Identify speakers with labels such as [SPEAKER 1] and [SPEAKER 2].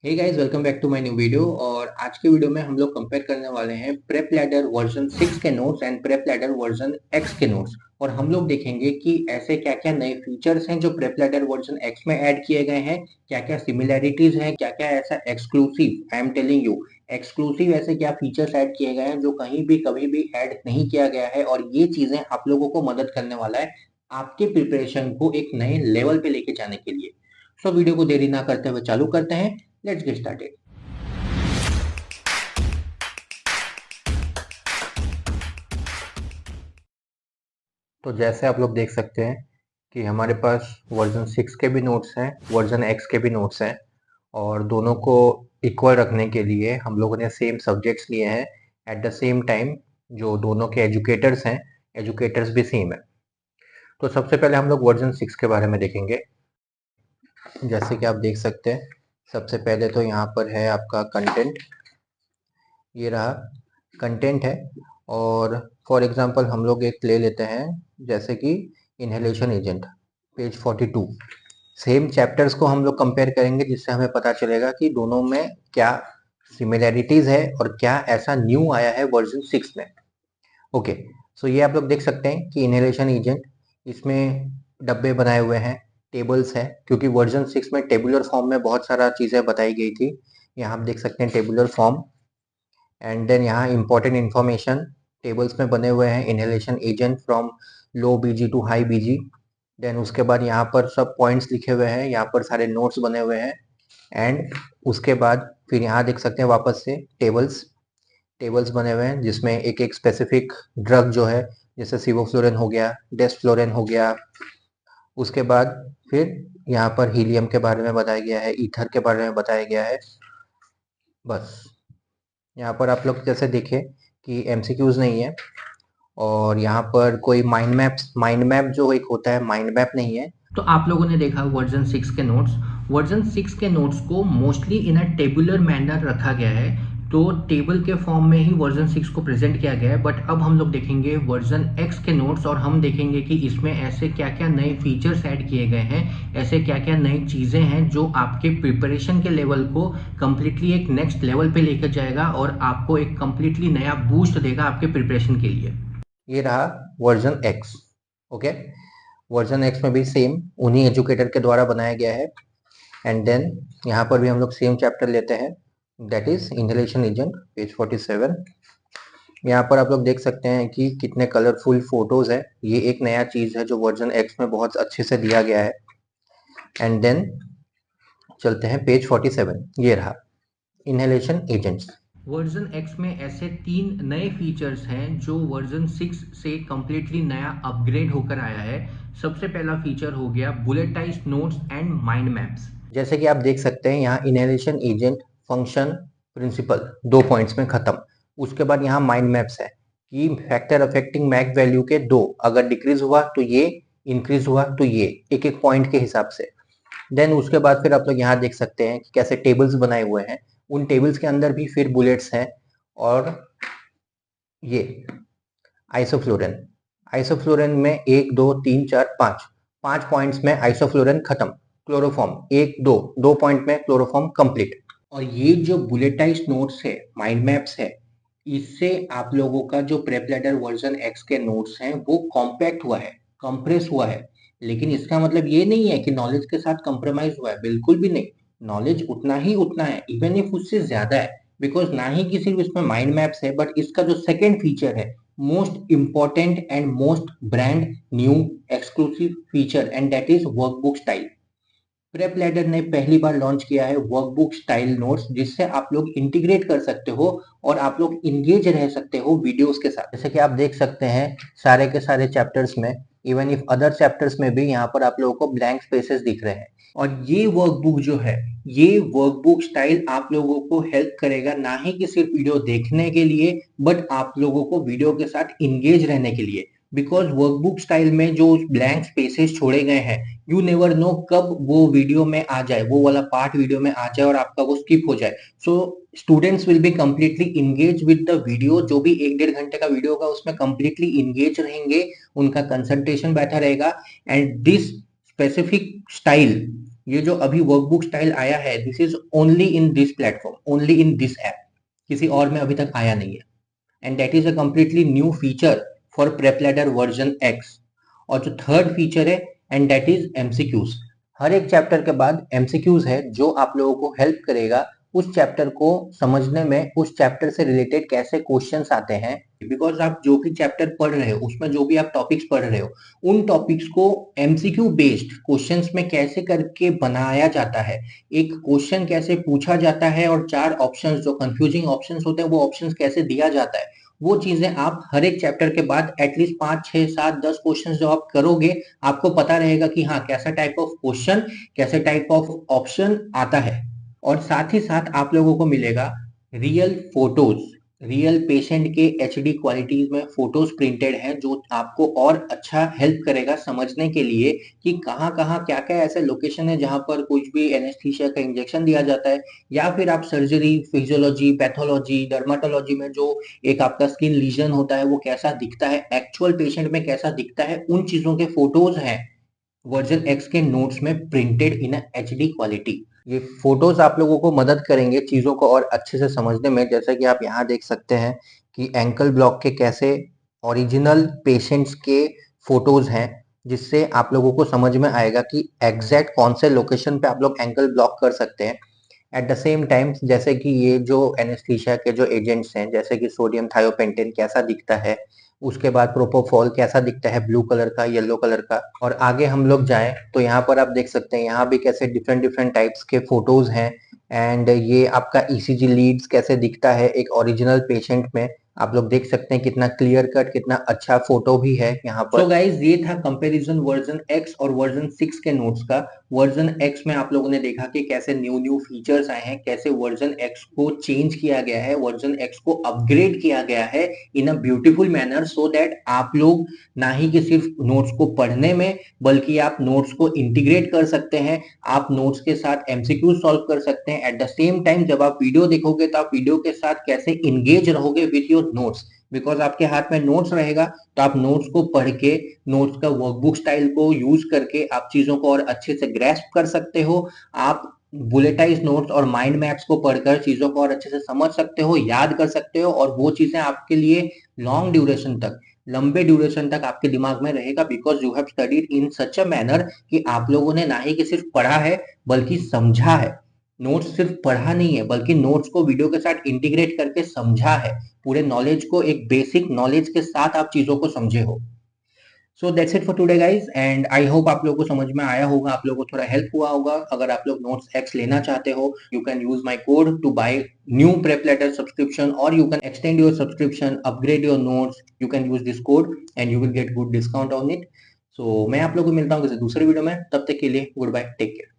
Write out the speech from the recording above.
[SPEAKER 1] Hey guys, welcome back to my new video. और आज के वीडियो में हम लोग कंपेयर करने वाले हैं प्रेप लैडर वर्जन 6 के notes and prep ladder version x के नोट्स। और हम लोग देखेंगे कि ऐसे क्या क्या नए फीचर्स हैं जो प्रेप लैडर वर्जन एक्स में ऐड किए गए हैं, क्या क्या सिमिलैरिटीज हैं, क्या क्या ऐसा exclusive, I am telling you exclusive ऐसे क्या फीचर्स ऐड किए गए हैं जो कहीं भी कभी भी ऐड नहीं किया गया है। और ये चीजें आप लोगों को मदद करने वाला है आपके प्रिपरेशन को एक नए लेवल पे लेके जाने के लिए। सो वीडियो को देरी ना करते हुए चालू करते हैं। Let's get started. तो जैसे आप लोग देख सकते हैं कि हमारे पास वर्जन 6 के भी नोट्स हैं, वर्जन एक्स के भी नोट्स हैं। और दोनों को इक्वल रखने के लिए हम लोगों ने सेम सब्जेक्ट्स लिए हैं एट द सेम टाइम। जो दोनों के एजुकेटर्स हैं, एजुकेटर्स भी सेम है। तो सबसे पहले हम लोग वर्जन 6 के बारे में देखेंगे। जैसे कि आप देख सकते हैं, सबसे पहले तो यहाँ पर है आपका कंटेंट। ये रहा कंटेंट है। और फॉर एग्जांपल हम लोग एक ले लेते हैं, जैसे कि inhalation agent, page 42। Same chapters को हम लोग कंपेयर करेंगे जिससे हमें पता चलेगा कि दोनों में क्या सिमिलैरिटीज है और क्या ऐसा न्यू आया है वर्जन 6 में। ओके, सो ये आप लोग देख सकते हैं कि इनहेलेशन एजेंट, इसमें डब्बे बनाए हुए हैं, टेबल्स है, क्योंकि वर्जन 6 में टेबुलर फॉर्म में बहुत सारा चीज़ें बताई गई थी। यहाँ आप देख सकते हैं टेबुलर फॉर्म। एंड देन यहाँ इंपॉर्टेंट इन्फॉर्मेशन टेबल्स में बने हुए हैं, inhalation agent from low BG to high BG. Then उसके बाद यहाँ पर सब पॉइंट्स लिखे हुए हैं, यहाँ पर सारे नोट्स बने हुए हैं। एंड उसके बाद फिर यहाँ देख सकते हैं वापस से टेबल्स टेबल्स बने हुए हैं जिसमें एक एक स्पेसिफिक ड्रग जो है, जैसे सिवोफ्लोरिन हो गया, डेस्फ्लोरिन हो गया। उसके बाद फिर यहाँ पर हीलियम के बारे में बताया गया है, ईथर के बारे में बताया गया है। बस यहाँ पर आप लोग जैसे देखें कि एमसीक्यूज नहीं है, और यहाँ पर कोई माइंड मैप जो एक होता है, माइंड मैप नहीं है।
[SPEAKER 2] तो आप लोगों ने देखा वर्जन 6 के नोट्स को mostly in a tabular manner रखा गया है। तो टेबल के फॉर्म में ही वर्जन 6 को प्रेजेंट किया गया है। बट अब हम लोग देखेंगे वर्जन एक्स के नोट्स और हम देखेंगे कि इसमें ऐसे क्या क्या नए फीचर्स ऐड किए गए हैं, ऐसे क्या क्या नई चीज़ें हैं जो आपके प्रिपरेशन के लेवल को कम्प्लीटली एक नेक्स्ट लेवल पे लेकर जाएगा और आपको एक कम्प्लीटली नया बूस्ट देगा आपके प्रिपरेशन के लिए।
[SPEAKER 1] ये रहा version x. Okay, version x में भी सेम उन्हीं एजुकेटर के द्वारा बनाया गया है। एंड देन यहाँ पर भी हम लोग सेम चैप्टर लेते हैं, that is inhalation agent, page 47। यहाँ पर आप लोग देख सकते हैं कि कितने कलरफुल फोटोज है। ये एक नया चीज है जो वर्जन एक्स में बहुत अच्छे से दिया गया है। एंड देन चलते हैं पेज 47। ये रहा इनहेलेशन एजेंट्स।
[SPEAKER 2] वर्जन एक्स में ऐसे 3 नए फीचर्स हैं जो वर्जन 6 से कम्प्लीटली नया अपग्रेड होकर आया है। सबसे पहला फीचर हो गया bulletised notes and mind maps.
[SPEAKER 1] जैसे कि आप देख सकते हैं यहाँ inhalation agent, function, principle, 2 points में खत्म। उसके बाद यहाँ माइंड मैप्स है कि फैक्टर अफेक्टिंग मैक वैल्यू के 2, अगर डिक्रीज हुआ तो ये, इंक्रीज हुआ तो ये, एक एक पॉइंट के हिसाब से। देन उसके बाद फिर आप लोग यहाँ देख सकते हैं कि कैसे टेबल्स बनाए हुए हैं, उन टेबल्स के अंदर भी फिर बुलेट्स हैं। और ये आइसोफ्लोरेन, आइसोफ्लोरेन में 1 2 3 4 5, 5 पॉइंट्स में आइसोफ्लोरेन खत्म। क्लोरोफॉर्म 1 2, 2 पॉइंट में क्लोरोफॉर्म कंप्लीट। और ये जो बुलेटाइज्ड नोट्स है, माइंड मैप्स है, इससे आप लोगों का जो प्रेप लैडर वर्जन एक्स के नोट्स हैं वो कॉम्पैक्ट हुआ है, कंप्रेस हुआ है। लेकिन इसका मतलब ये नहीं है कि नॉलेज के साथ कंप्रोमाइज हुआ है, बिल्कुल भी नहीं। नॉलेज उतना है, इवन इफ उससे ज्यादा है। बिकॉज ना ही कि सिर्फ इसमें माइंड मैप्स है, बट इसका जो सेकेंड फीचर है, most important and most brand new exclusive feature, and that is workbook style. Prep ladder ने पहली बार लॉन्च किया है वर्कबुक स्टाइल नोट्स, जिससे आप लोग इंटीग्रेट कर सकते हो और आप लोग इंगेज रह सकते हो वीडियोस के साथ। जैसे कि आप देख सकते हैं सारे के सारे चैप्टर्स में, इवन इफ अदर चैप्टर्स में भी यहाँ पर आप लोगों को ब्लैंक स्पेसेस दिख रहे हैं। और ये वर्कबुक जो है, ये वर्कबुक स्टाइल आप लोगों को हेल्प करेगा ना ही कि सिर्फ वीडियो देखने के लिए, बट आप लोगों को वीडियो के साथ इंगेज रहने के लिए। बिकॉज वर्कबुक स्टाइल में जो ब्लैंक स्पेसेस छोड़े गए हैं, यू नेवर नो कब वो वीडियो में आ जाए, वो वाला पार्ट वीडियो में आ जाए और आपका वो स्किप हो जाए। So students will be completely engage with the video. जो भी 1 1.5 घंटे का वीडियो होगा उसमें कंप्लीटली इंगेज रहेंगे, उनका कंसंट्रेशन बैठा रहेगा। एंड दिस स्पेसिफिक स्टाइल ये जो अभी वर्कबुक स्टाइल आया है, this is only in this platform, only in this app, किसी और में अभी तक आया नहीं है। And that is a completely new feature for prep ladder version x. और जो थर्ड फीचर है, एंड दैट इज एमसीक्यूज। हर एक चैप्टर के बाद एमसीक्यूज है जो आप लोगों को हेल्प करेगा उस चैप्टर को समझने में, उस चैप्टर से रिलेटेड कैसे क्वेश्चंस आते हैं। बिकॉज आप जो भी चैप्टर पढ़ रहे हो, उसमें जो भी आप टॉपिक्स पढ़ रहे हो, उन टॉपिक्स को एमसीक्यू बेस्ड क्वेश्चंस में कैसे करके बनाया जाता है, एक क्वेश्चन कैसे पूछा जाता है, और 4 ऑप्शंस जो कंफ्यूजिंग ऑप्शंस होते हैं वो ऑप्शंस कैसे दिया जाता है, वो चीजें आप हर एक चैप्टर के बाद एटलीस्ट 5, 6, 7, 10 क्वेश्चन जो आप करोगे, आपको पता रहेगा कि हाँ कैसा टाइप ऑफ क्वेश्चन, कैसे टाइप ऑफ ऑप्शन आता है। और साथ ही साथ आप लोगों को मिलेगा रियल फोटोज, रियल पेशेंट के एचडी क्वालिटीज में फोटोज प्रिंटेड हैं, जो आपको और अच्छा हेल्प करेगा समझने के लिए कि कहाँ कहाँ क्या क्या ऐसे लोकेशन है जहां पर कुछ भी एनेस्थीसिया का इंजेक्शन दिया जाता है, या फिर आप सर्जरी, फिजियोलॉजी, पैथोलॉजी, डर्माटोलॉजी में जो एक आपका स्किन लीजन होता है वो कैसा दिखता है, एक्चुअल पेशेंट में कैसा दिखता है, उन चीजों के फोटोज हैं वर्जन एक्स के नोट्स में प्रिंटेड इन एचडी क्वालिटी। ये फोटोज आप लोगों को मदद करेंगे चीजों को और अच्छे से समझने में। जैसा कि आप यहाँ देख सकते हैं कि एंकल ब्लॉक के कैसे ओरिजिनल पेशेंट्स के फोटोज हैं, जिससे आप लोगों को समझ में आएगा कि एग्जैक्ट कौन से लोकेशन पे आप लोग एंकल ब्लॉक कर सकते हैं। एट द सेम टाइम जैसे कि ये जो एनेस्थीसिया के जो एजेंट्स हैं, जैसे कि सोडियम थायोपेंटेन कैसा दिखता है, उसके बाद प्रोपोफॉल कैसा दिखता है, ब्लू कलर का, येलो कलर का। और आगे हम लोग जाएं तो यहाँ पर आप देख सकते हैं यहाँ भी कैसे डिफरेंट डिफरेंट टाइप्स के फोटोज हैं। एंड ये आपका ईसीजी लीड्स कैसे दिखता है एक ओरिजिनल पेशेंट में, आप लोग देख सकते हैं कितना क्लियर कट, कितना अच्छा फोटो भी है यहाँ पर। सो गाइज ये था कंपैरिजन वर्जन एक्स और वर्जन 6 के नोट्स का। वर्जन एक्स में आप लोगों ने देखा कि कैसे न्यू न्यू फीचर्स आए हैं, कैसे वर्जन एक्स को चेंज किया गया है, वर्जन एक्स को अपग्रेड किया गया है in a beautiful manner, so that आप लोग ना ही कि सिर्फ नोट्स को पढ़ने में, बल्कि आप नोट्स को इंटीग्रेट कर सकते हैं, आप नोट्स के साथ एमसीक्यू सॉल्व कर सकते हैं। एट द सेम टाइम जब आप वीडियो देखोगे तो आप वीडियो के साथ कैसे इंगेज रहोगे विथ योर नोट्स, बिकॉज आपके हाथ में नोट्स रहेगा तो आप नोट्स को पढ़ के, नोट्स का वर्कबुक स्टाइल को यूज करके आप चीजों को और अच्छे से ग्रैस्प कर सकते हो। आप बुलेटाइज नोट्स और माइंड मैप्स को पढ़कर चीजों को और अच्छे से समझ सकते हो, याद कर सकते हो, और वो चीजें आपके लिए लॉन्ग ड्यूरेशन तक, लंबे ड्यूरेशन तक आपके दिमाग में रहेगा, because you have studied in such a manner कि आप लोगों ने ना ही कि सिर्फ पढ़ा है बल्कि समझा है। नोट्स सिर्फ पढ़ा नहीं है बल्कि नोट्स को वीडियो के साथ इंटीग्रेट करके समझा है, पूरे नॉलेज को एक बेसिक नॉलेज के साथ आप चीजों को समझे हो। So that's it for today guys, and I hope आप लोगों को समझ में आया होगा, आप लोगों को थोड़ा हेल्प हुआ होगा। अगर आप लोग नोट्स एक्स लेना चाहते हो, you can use my code to buy new PrepLadder subscription, और you can extend your subscription, upgrade your notes, you can use this code and you will get good discount on it. So मैं आप लोगों को मिलता हूँ किसी दूसरे video में, तब तक के लिए गुड बाय, टेक केयर।